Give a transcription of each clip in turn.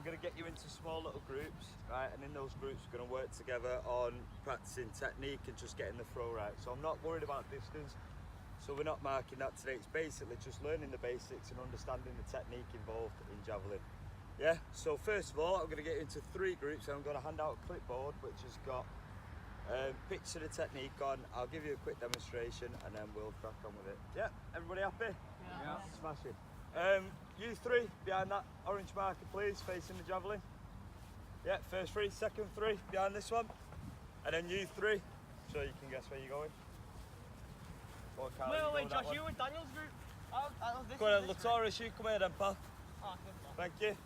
I'm going to get you into small little groups, right? And in those groups, we're going to work together on practicing technique and just getting the throw right. So I'm not worried about distance. So we're not marking that today. It's basically just learning the basics and understanding the technique involved in javelin. Yeah, so first of all, I'm going to get you into 3 groups and I'm going to hand out a clipboard which has got pictures of the technique on. I'll give you a quick demonstration and then we'll crack on with it. Yeah, everybody happy? Yeah. Smashing. You 3 behind that orange marker please, facing the javelin. Yeah, first 3, second 3 behind this one. And then you 3, so you can guess where you're going. Wait, Josh, you and Daniel's group. Go on, Latoris, you come here then, pal. Oh, good. Thank you.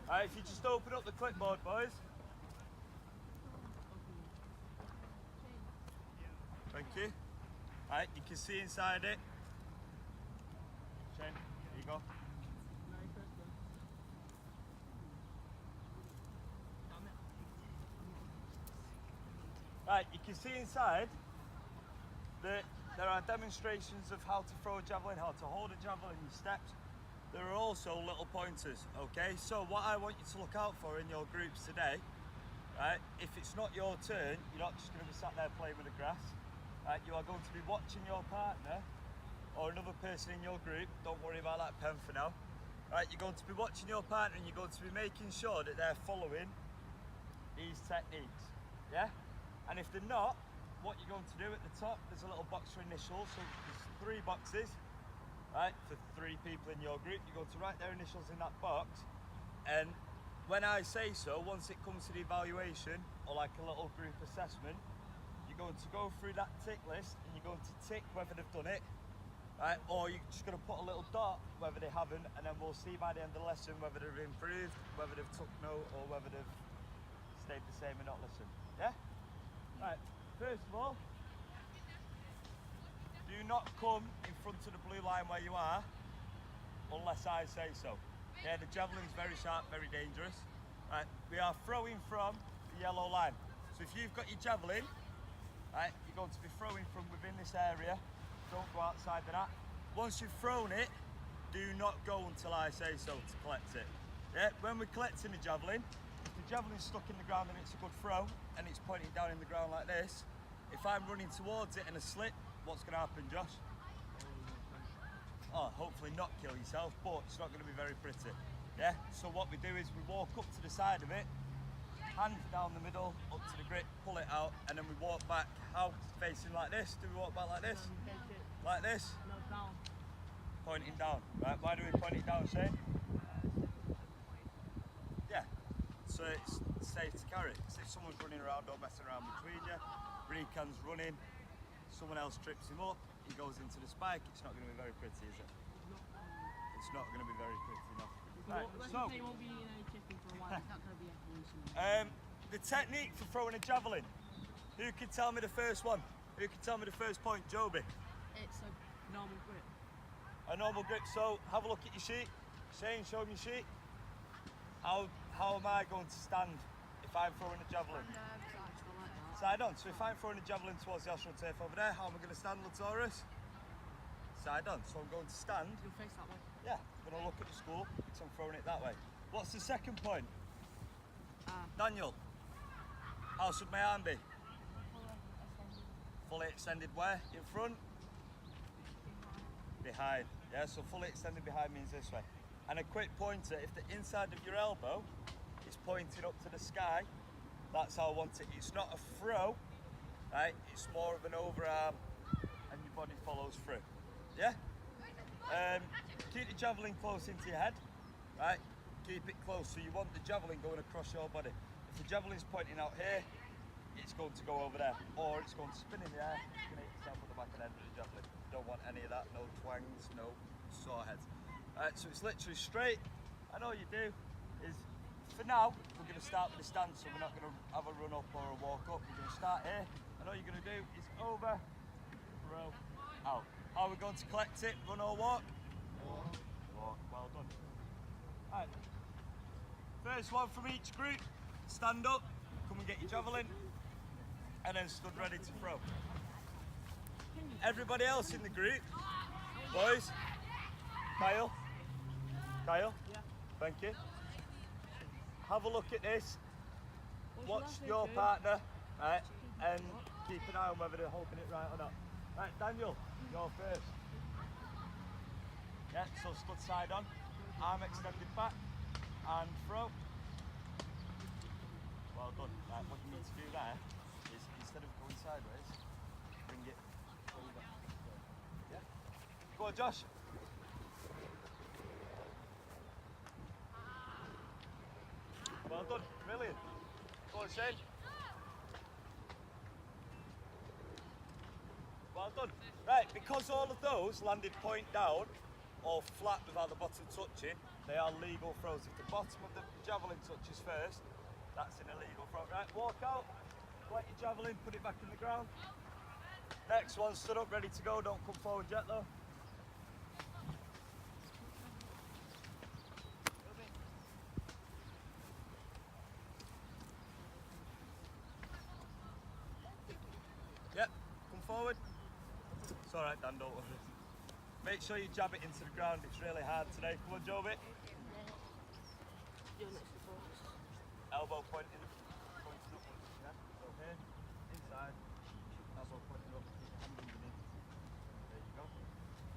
Alright, if you just open up the clipboard, boys. Thank you. Alright, you can see inside it. Shane, here you go. Right, you can see inside that there are demonstrations of how to throw a javelin, how to hold a javelin in steps. There are also little pointers, okay? So what I want you to look out for in your groups today, right, if it's not your turn, you're not just going to be sat there playing with the grass. Right, you are going to be watching your partner or another person in your group. Don't worry about that pen for now. Right, you're going to be watching your partner and you're going to be making sure that they're following these techniques, yeah? And if they're not, what you're going to do at the top, there's a little box for initials. So there's 3 boxes, right, for 3 people in your group. You're going to write their initials in that box. And when I say so, once it comes to the evaluation or like a little group assessment, you're going to go through that tick list and you're going to tick whether they've done it, right? Or you're just going to put a little dot whether they haven't, and then we'll see by the end of the lesson whether they've improved, whether they've took note, or whether they've stayed the same and not listened. Yeah? Right, first of all, do not come in front of the blue line where you are unless I say so. Yeah, the javelin's very sharp, very dangerous. Right, we are throwing from the yellow line. So if you've got your javelin, right, you're going to be throwing from within this area. Don't go outside of that. Once you've thrown it, do not go until I say so to collect it. Yeah, when we're collecting the javelin, if the javelin's stuck in the ground and it's a good throw and it's pointing down in the ground like this, if I'm running towards it in a slip, what's going to happen, Josh? Oh, hopefully not kill yourself, but it's not going to be very pretty. Yeah, so what we do is we walk up to the side of it, hand down the middle, up to the grip, pull it out, and then we walk back. How? Facing like this? Do we walk back like this? Like this? No, down. Pointing down. Right, why do we point it down, Shane? Yeah, so it's safe to carry. So if someone's running around, don't mess around between you. Recan's running, someone else trips him up, he goes into the spike. It's not going to be very pretty, is it? It's not going to be very pretty, no. Right, so, It won't be chipping for a while. It's not going to be evolution. the technique for throwing a javelin. Who can tell me the first one? Who can tell me the first point? Joby. It's a normal grip. A normal grip. So have a look at your sheet. Shane, show me your sheet. How am I going to stand if I'm throwing a javelin? Side on. So if I'm throwing a javelin towards the astroturf over there, how am I going to stand, Latoris? Side on. So I'm going to stand. You face that way. Yeah, I'm going to look at the school, so I'm throwing it that way. What's the second point? Daniel, how should my arm be? Fully extended where? In front? Behind. Yeah, so fully extended behind means this way. And a quick pointer, if the inside of your elbow is pointing up to the sky, that's how I want it. It's not a throw, right? It's more of an overarm and your body follows through. Yeah? Keep the javelin close into your head, right? Keep it close. So you want the javelin going across your body. If the javelin's pointing out here, it's going to go over there, or it's going to spin in the air. You're going to hit yourself on the back of the end of the javelin. You don't want any of that, no twangs, no sore heads. Alright, so it's literally straight. And all you do is, for now, we're going to start with a stance, so we're not going to have a run up or a walk up. We're going to start here, and all you're going to do is over, throw, out. How are we going to collect it? Run or walk? Walk. Well done. Alright. First one from each group. Stand up, come and get your javelin, and then stood ready to throw. Can you everybody else in the group, boys, Kyle, Yeah. thank you. Have a look at this. What's Watch last name, your Jane? partner, right, and keep an eye on whether they're holding it right or not. Right, Daniel, you're first. Yeah, so stud side on, arm extended back, and throw. Well done. Right, what you need to do there is instead of going sideways, bring it over. Yeah. Go on, Josh. Well done. Brilliant. Go on, Shane. Well done. Right, because all of those landed point down or flat without the bottom touching, they are legal throws. If the bottom of the javelin touches first, that's an illegal throw. Right, walk out, collect your javelin, put it back in the ground. Next one, stood up, ready to go. Don't come forward yet though. Yep, come forward. It's alright, Dan, don't worry. Make sure you jab it into the ground, it's really hard today. Come on, Joby. Elbow pointing upwards, yeah? So here, inside, elbow pointing up, hand underneath. There you go.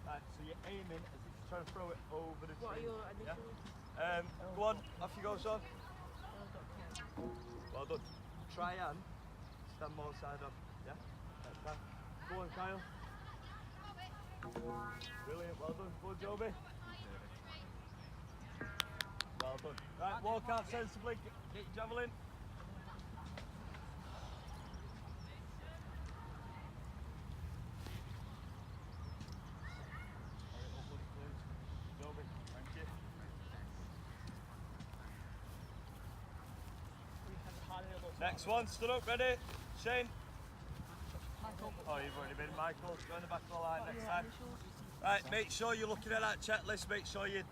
Right, so you're aiming as if you're trying to throw it over the What are tree. your initials? Yeah? Go on, off you go, son. Well done. Try and stand more side on, yeah? Next time. Go on, Kyle. Brilliant, well done. Go on, Joby. Well done. Right, walk out sensibly, get your javelin. Joby, thank you. Next one, stood up, ready? Shane. Oh, you've already been, Michael. Go in the back of the line next time. Right, make sure you're looking at that checklist, make sure you're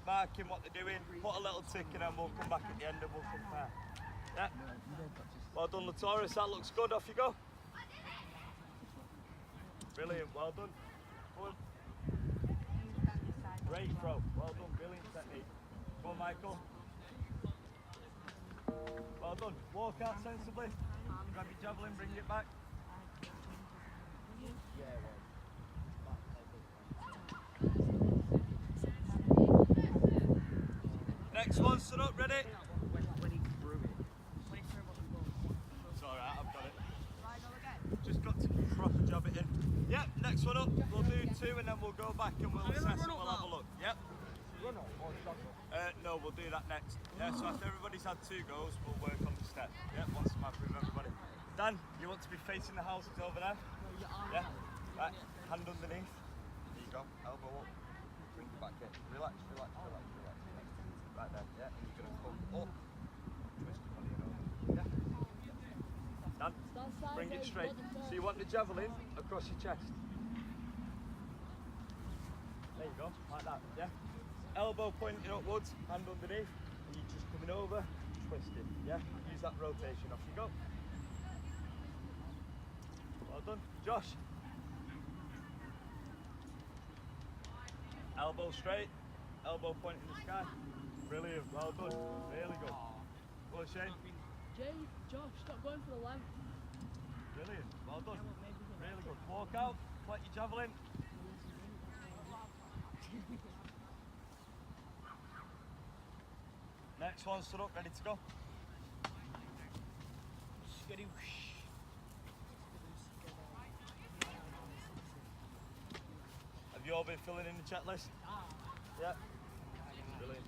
marking what they're doing, put a little tick in and we'll come back at the end and we'll compare. Yeah? Well done, Latoris, that looks good, off you go. Brilliant, well done. Go on. Great throw, well done, brilliant technique. Go on, Michael. Well done, walk out sensibly, grab your javelin, bring it back. Next one, stood up, ready? It's alright, I've got it. Just got to proper jab it in. Yep, next one up, we'll do two and then we'll go back and we'll assess and we'll have a look. Yep. No, we'll do that next. Yeah, so after everybody's had two goes, we'll work on the step. Yep, once I'm happy with everybody. Dan, you want to be facing the houses over there? Yeah? Right, hand underneath. There you go, elbow up. Bring it back in. Relax, relax, relax, relax. Right there, yeah, and you're going to come up. Twist your body over. Yeah? Dan, bring it straight. So you want the javelin across your chest. There you go, like that, yeah? Elbow pointing upwards, hand underneath, and you're just coming over, twisting, yeah? Use that rotation, off you go. Well done. Josh. Elbow straight, elbow pointing in the sky. Brilliant, well done. Really good. Go on, Shane. Josh, stop going for the length. Brilliant, well done. Really good. Walk out, collect your javelin. Next one, stood up, ready to go. Have you all been filling in the checklist? Yeah. Brilliant.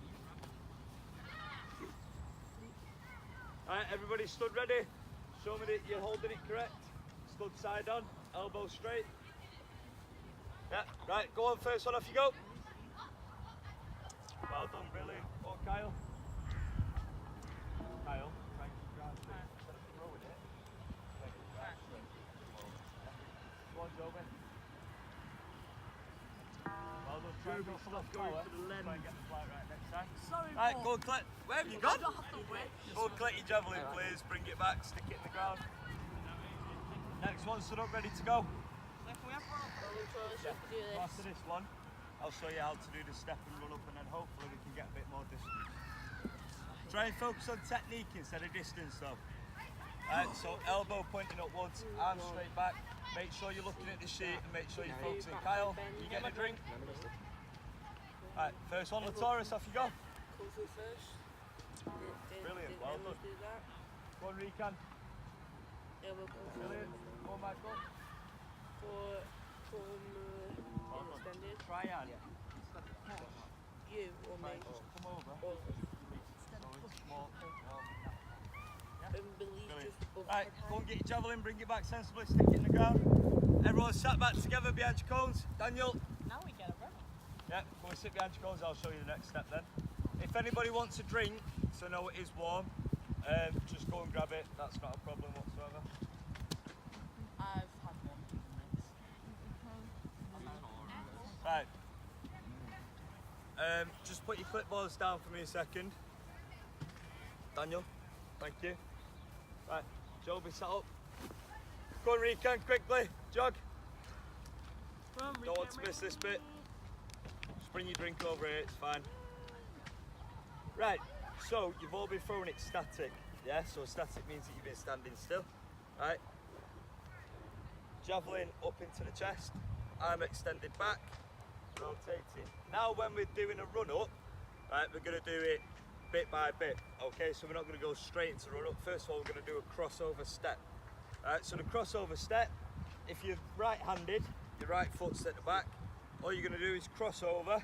Alright, everybody stood ready. Show me that you're holding it correct. Stood side on, elbow straight. Yeah, right, go on, first one, off you go. Well done, brilliant. Go on, Kyle. Kyle, try and keep your arms straight. Instead of throwing it, try and keep your arms straight. Go on, Joby. Well done, try and go for the power. Try and get the flight right next time. Sorry, Right, go and collect. Where have you gone? I don't have to wait. Go and collect your javelin, please. Bring it back, stick it in the ground. Next one, stood up, ready to go. Yeah. do this. So after this one, I'll show you how to do the step and run up, and then hopefully we can get a bit more distance. Try and focus on technique instead of distance though. So elbow pointing upwards, arms straight back. Make sure you're looking at the sheet and make sure you're focusing. Kyle, you getting a drink? Alright, first one, Latoris, off you go. Kung Fu first. Brilliant, well done. Do that. Go on, Rican. Elbow Kung Fu. Brilliant. Go on, Michael. Extended. Try and. You or me. Come over. Or Small. believe just above Right, head go height. and get your javelin, bring it back sensibly, stick it in the ground. Everyone sat back together behind your cones. Daniel. Now we get a run. Yeah, go and sit behind your cones, I'll show you the next step then. If anybody wants a drink, so know it is warm, just go and grab it, that's not a problem whatsoever. I've had one. Right. Just put your clipboards down for me a second. Daniel, thank you. Right, Joby, set up. Go on, Rican, quickly, jog. Don't want to miss this bit. Just bring your drink over here, it's fine. Right, so you've all been throwing it static, yeah? So static means that you've been standing still, right? Javelin up into the chest, arm extended back, rotating. Now when we're doing a run up, right, we're going to do it bit by bit, okay? So we're not going to go straight into run up. First of all, we're going to do a crossover step. Right, so the crossover step, if you're right-handed, your right foot's at the back, all you're going to do is cross over,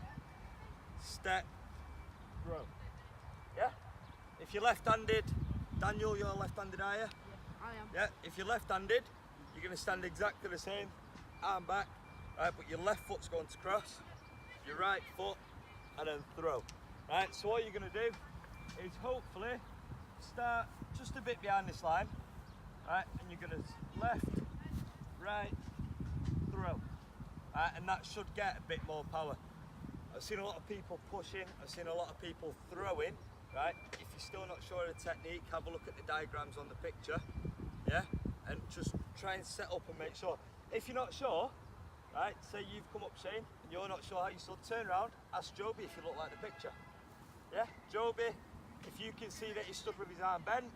step, throw. Yeah? If you're left-handed, Daniel, you're left-handed, are you? I am. Yeah, if you're left-handed, you're going to stand exactly the same, arm back, right, but your left foot's going to cross, your right foot, and then throw. Right, so what you're going to do is hopefully start just a bit behind this line, right, and you're going to left, right, throw. Right, and that should get a bit more power. I've seen a lot of people pushing, I've seen a lot of people throwing, right? If you're still not sure of the technique, have a look at the diagrams on the picture, yeah? And just try and set up and make sure. If you're not sure, right, say you've come up Shane, and you're not sure how you stood, turn around, ask Joby if you look like the picture. Yeah, Joby, if you can see that he stood with his arm bent,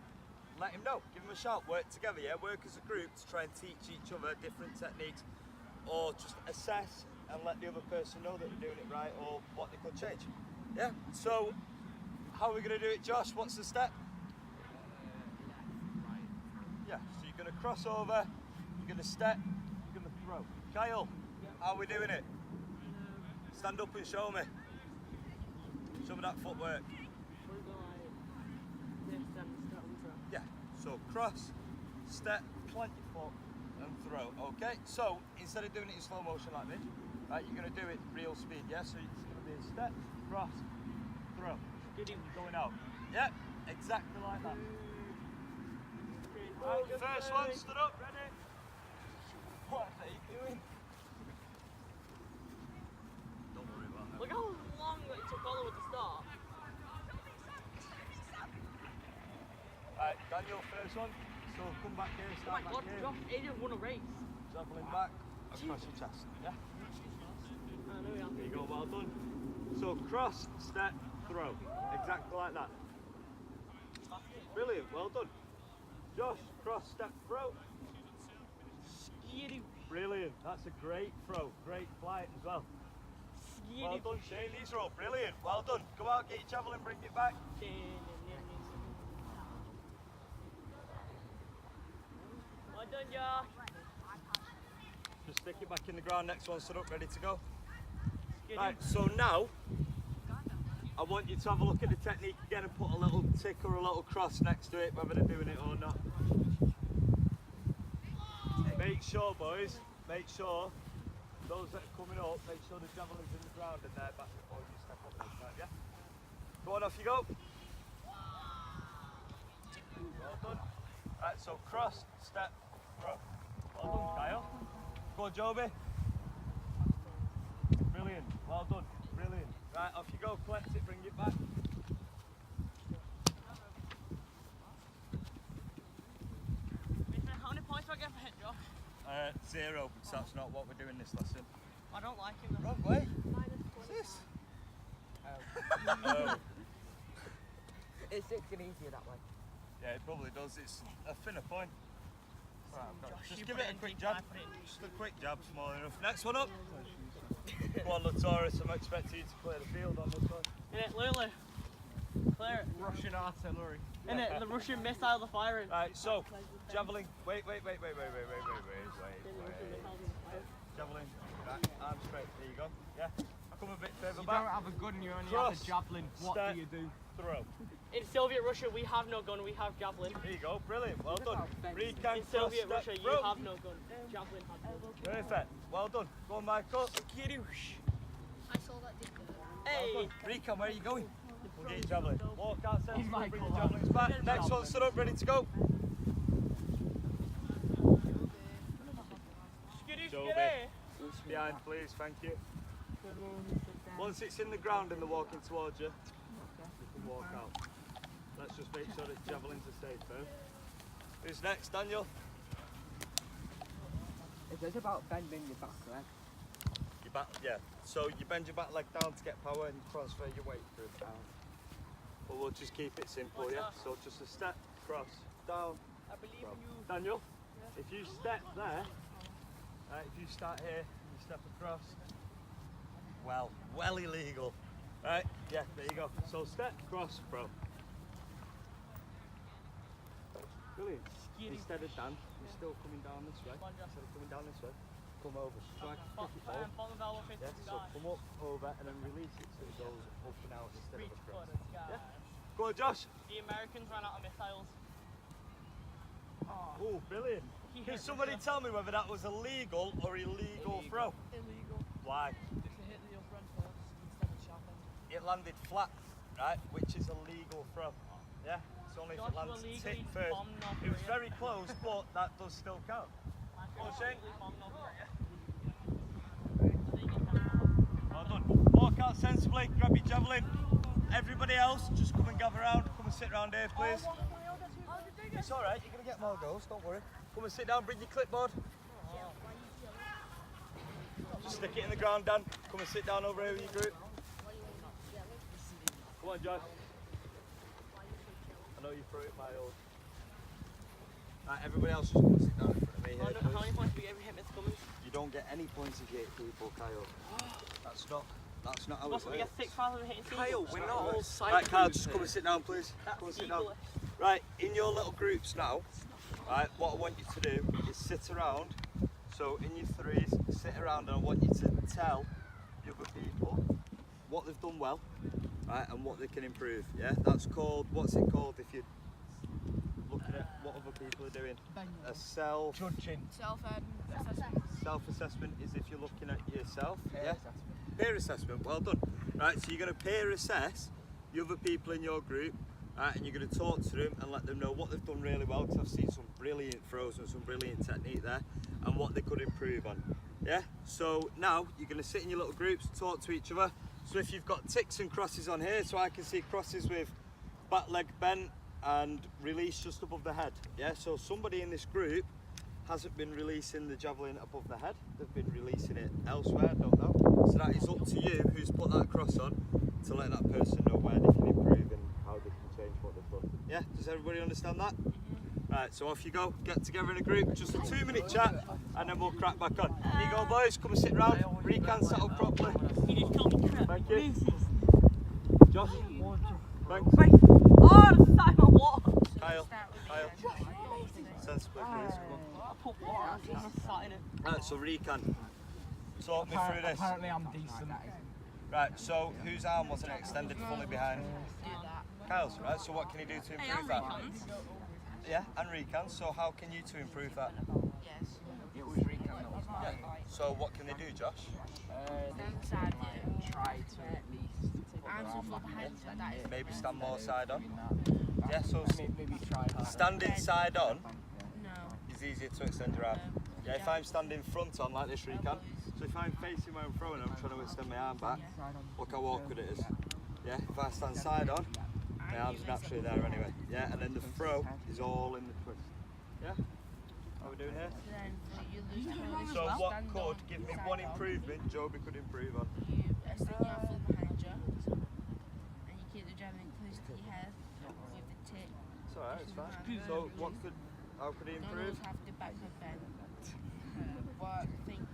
let him know, give him a shout, work together, yeah? Work as a group to try and teach each other different techniques, or just assess and let the other person know that they're doing it right or what they could change. Yeah, so how are we going to do it, Josh? What's the step? Yeah, so you're going to cross over, you're going to step, you're going to throw. Kyle, how are we doing it? Stand up and show me. Show me that footwork. Yeah, so cross, step, plant your foot and throw, okay? So instead of doing it in slow motion like this, right, you're going to do it real speed, yeah? So it's going to be a step, cross, throw. Going out. Yeah, exactly like that. Right, first one, stood up, ready? What are you doing? Don't worry about that. Look how long it took Oliver to start. Right, Daniel, first one. So come back here, Oh my start back god, here. Josh, Aiden won a race. Javelin back, across your chest, yeah? I know, yeah. There you go, well done. So cross, step, throw. Exactly like that. Brilliant, well done. Josh, cross, step, throw. Brilliant, that's a great throw, great flight as well. Well done, Shane, these are all brilliant, well done. Go out, get your javelin, bring it back. Well done, Josh. Just stick it back in the ground, next one stood up, ready to go. Right, so now, I want you to have a look at the technique again and put a little tick or a little cross next to it, whether they're doing it or not. Make sure, boys, make sure, those that are coming up, make sure the javelin's in the ground and they're back before you step up this time, yeah? Go on, off you go. Well done. Right, so cross, step, throw. Well done, Kyle. Go on, Joby. Brilliant, well done, brilliant. Right, off you go, collect it, bring it back. How many points do I get for hit, Josh? 0, because that's not what we're doing this lesson. I don't like him. Wrong way. What's this? Oh. It sticks in easier that way. Yeah, it probably does. It's a thinner point. Right, Josh, just you give put it a in quick deep, jab. I put it in deep. Just a quick jab, small enough. Next one up. Come on, Latoris, I'm expecting you to clear the field on this one. Innit, Lulu? Clear it. Russian artillery. Innit, the Russian missile they're firing. Right, so, javelin. Wait. Javelin, right, arm straight. There you go. Yeah. Come a bit further You back. don't have a gun, you only Cross, have a javelin. What step, do you do? Throw. In Soviet Russia, we have no gun, we have javelin. There you go. Brilliant. Well done. Recant, In cross, Soviet step, Russia, you throw. have no gun. Javelin has gun. Perfect. Well done. Go on, Michael. I saw that did good. Hey! Recon, where are you going? We'll get your javelin. Walk out, He's sensible, Michael, bring the man. javelins back. Next one, stood up, ready to go. Skitty, So skitty! Behind, please, thank you. Once it's in the ground and they're walking towards you, you can walk out. Let's just make sure that javelins are safe first. Who's next, Daniel? It says about bending your back leg. Your back, yeah. So you bend your back leg down to get power and you transfer your weight through it down. But we'll just keep it simple, yeah? So just a step, cross, down, I believe cross. in you. Daniel, if you step there, if you start here, you step across, well illegal. Right, yeah, there you go. So step, cross, pro. Brilliant. Instead of Dan, you're still coming down this way. Instead of coming down this way, come over. So I can kick it forward. Yeah, so come up, over, and then release it so it goes up and out instead of across. Yeah. Go on, Josh. The Americans ran out of missiles. Oh, brilliant. Can somebody tell me whether that was a legal or illegal throw? Illegal. Why? If they hit the upper end first instead of sharp end. It landed flat, right? Which is a legal throw. Yeah? It's only if it lands tip first. It was very close, but that does still count. Well, Shane. Well done. Walk out sensibly, grab your javelin. Everybody else, just come and gather around. Come and sit around here, please. It's alright, you're going to get more goals, don't worry. Come and sit down, bring your clipboard. Just stick it in the ground, Dan. Come and sit down over here with your group. Come on, Josh. I know you threw it by old. Right, everybody else just come and sit down in front of me here, How many please. points do we get every hit that's coming? You don't get any points if you hit people, Kyle. That's not how it What's works. we get 6 fouls and hitting Kyle, we're not all side Right, Kyle, groups just come here. and sit down, please. Come and sit down. eagle-ish. Right, in your little groups now, right, what I want you to do is sit around. So in your threes, sit around and I want you to tell the other people what they've done well, right, and what they can improve. Yeah, that's called, what's it called if you're looking at what other people are doing? A Judging. Self-assessment. self-assessment is if you're looking at yourself. Yeah. Peer assessment, well done. Right, so you're going to peer assess the other people in your group, right, and you're going to talk to them and let them know what they've done really well, because I've seen some brilliant throws and some brilliant technique there, and what they could improve on. Yeah, so now you're going to sit in your little groups, talk to each other. So if you've got ticks and crosses on here, so I can see crosses with back leg bent and release just above the head. Yeah, so somebody in this group hasn't been releasing the javelin above the head, they've been releasing it elsewhere, I don't know. So that is up to you who's put that cross on to let that person know where they can improve and how they can change what they've done. Yeah, does everybody understand that? Right, so off you go, get together in a group, just a 2-minute chat and then we'll crack back on. Here you go boys, come and sit round, recant, set up properly. He just killed me. Thank you. Josh, thanks. Oh, this is not my water. Kyle, sensibly please, come on. I put water on it, I sat in it. Right, so recant, talk me through this. Apparently I'm decent. Right, so whose arm wasn't extended fully behind? Kyle's, right, so what can he do to improve that? Yeah, and recant, so how can you two improve that? Yes. It was recon that was Yeah. mine. So what can they do, Josh? Side Try to at least put Arms their and arm foot back behind and like that. Maybe stand more side on? doing that. Yeah, so Maybe try that. standing side on No. is easier to extend your arm. Yeah, if I'm standing front on like this recant, so if I'm facing where I'm throwing, I'm trying to extend my arm back, look how awkward it is. Yeah, if I stand side on, my arm's naturally there anyway. Yeah, and then the throw is all in the twist. Yeah? How are we doing here? Then you lose time. So what could give me one improvement Joby could improve on? You stick your foot behind you, and you keep the javelin close to your head with the tip. It's alright, it's fine. So how could he None of improve? us have the back of bend. But think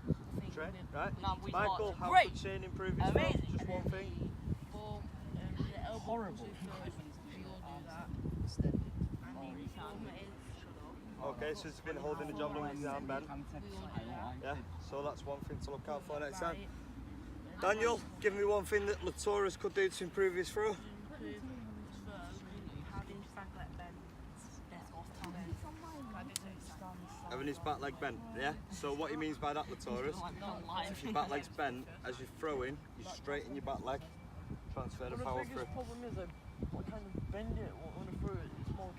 Train, with right? No, we Michael, thought, how great. could Shane improve his throw? Amazing. Just one thing. ball, the elbow Horrible. first. We all do that. And the former is Okay, so he's been holding the javelin with his arm bent. Yeah, so that's one thing to look out for next time. right. Daniel, give me one thing that Latoras could do to improve his throw. Improve having back leg bend. Having his back leg bent, yeah? So what he means by that, Latoras, if your back leg's bent, as you're throwing, you straighten your back leg, transfer the power through. problem is, what kind of bend it on the throw, it's more